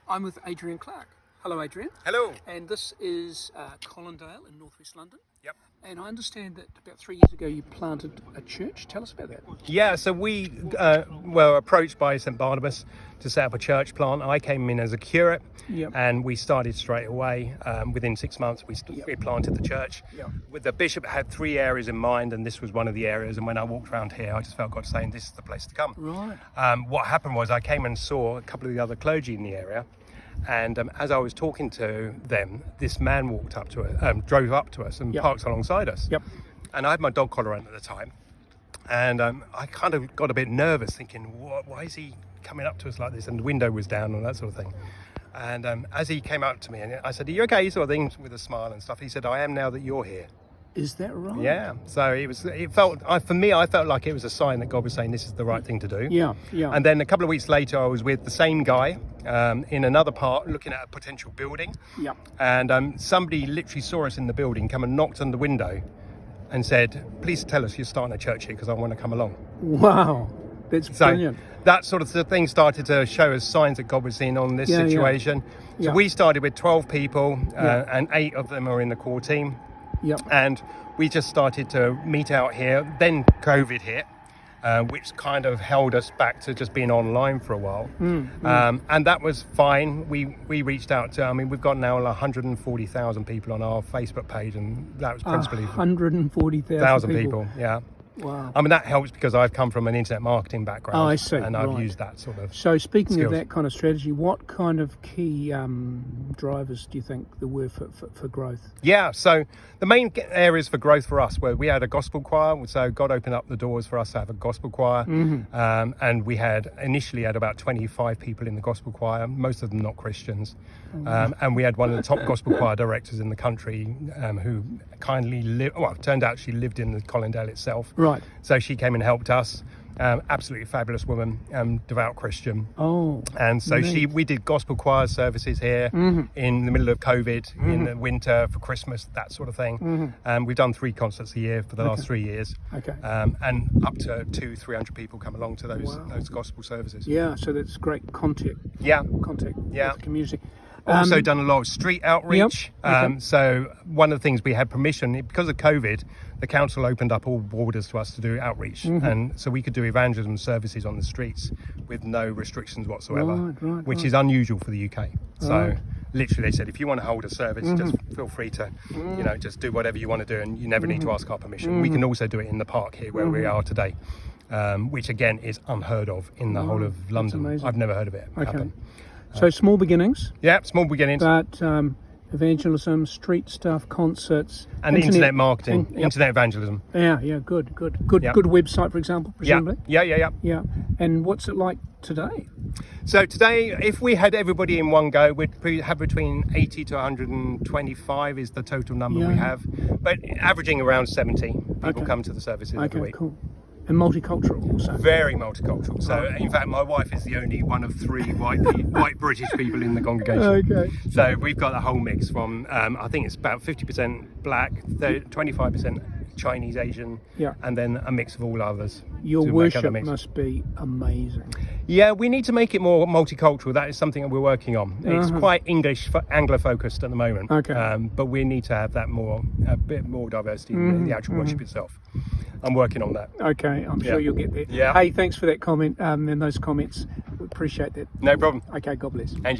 I'm with Adrian Clark. Hello, Adrian. Hello. And this is Colindale in northwest London. Yep. And I understand that about 3 years ago you planted a church. Tell us about that. Yeah, so we were approached by St Barnabas to set up a church plant. I came in as a curate, Yep. and we started straight away. Within 6 months, we planted the church. Yep. With the bishop had 3 areas in mind, and this was one of the areas. And when I walked around here, I just felt God saying, "This is the place to come." Right. What happened was I came and saw a couple of the other clergy in the area. And as I was talking to them, this man walked up to us, drove up to us and Yep. parked alongside us. Yep. And I had my dog collar on at the time. And I kind of got a bit nervous thinking, why is he coming up to us like this? And the window was down and that sort of thing. And as he came up to me, and I said, "Are you okay?" Sort of thing, with a smile and stuff. He said, "I am now that you're here." Is that right? Yeah. So for me, I felt like it was a sign that God was saying this is the right thing to do. Yeah. Yeah. And then a couple of weeks later, I was with the same guy in another part looking at a potential building. Yeah. And somebody literally saw us in the building, come and knocked on the window and said, "Please tell us you're starting a church here because I want to come along." Wow. That's So brilliant. that sort of thing started to show us signs that God was seeing on this Yeah, situation. Yeah. So we started with 12 people Yeah. and 8 of them are in the core team. Yep. And we just started to meet out here. Then COVID hit, which kind of held us back to just being online for a while. And that was fine. We reached out to, we've got now 140,000 people on our Facebook page, and that was principally 140,000 people. Yeah. Wow. That helps because I've come from an internet marketing background. Oh, I see. And I've Right. used that sort of. So speaking skills. of that kind of strategy, what kind of key drivers do you think there were for growth? Yeah, so the main areas for growth for us were we had a gospel choir, so God opened up the doors for us to have a gospel choir, and we had initially had about 25 people in the gospel choir, most of them not Christians, and we had one of the top gospel choir directors in the country who kindly turned out she lived in the Colindale itself. Right. So she came and helped us. Absolutely fabulous woman, devout Christian. Oh. And so neat. we did gospel choir services here in the middle of COVID, in the winter, for Christmas, that sort of thing. We've done 3 concerts a year for the last 3 years. Okay. And up to 200-300 people come along to those gospel services. Yeah, so that's great contact Yeah. with the community. Also done a lot of street outreach. Yep. Okay. So one of the things we had permission, because of COVID, the council opened up all borders to us to do outreach. And so we could do evangelism services on the streets with no restrictions whatsoever, Right, which right. is unusual for the UK. So Right. literally they said, if you want to hold a service, just feel free to, just do whatever you want to do, and you never need to ask our permission. We can also do it in the park here where we are today, which again is unheard of in the whole of London. amazing. I've never heard of it happen. So small beginnings, Yeah, small beginnings. but evangelism, street stuff, concerts, And internet marketing, Yep. internet evangelism. Yeah, good Yep. good website, for example, presumably. Yeah. Yeah. And what's it like today? So today, if we had everybody in one go, we'd have between 80 to 125 is the total number we Yeah. have. But averaging around 70 people Okay. come to the services every Okay, week. cool. And multicultural also. Very multicultural. So in fact, my wife is the only one of 3 white British people in the congregation. Okay. So we've got a whole mix from, I think it's about 50% black, 25% Chinese, Asian, Yeah. and then a mix of all others. Your to make up worship the mix. must be amazing. Yeah, we need to make it more multicultural. That is something that we're working on. It's quite Anglo focused at the moment. Okay. But we need to have that a bit more diversity in the actual worship itself. I'm working on that. Okay, I'm sure Yeah. you'll get there. Yeah. Hey, thanks for that comment and those comments. We appreciate that. No problem. Okay, God bless. And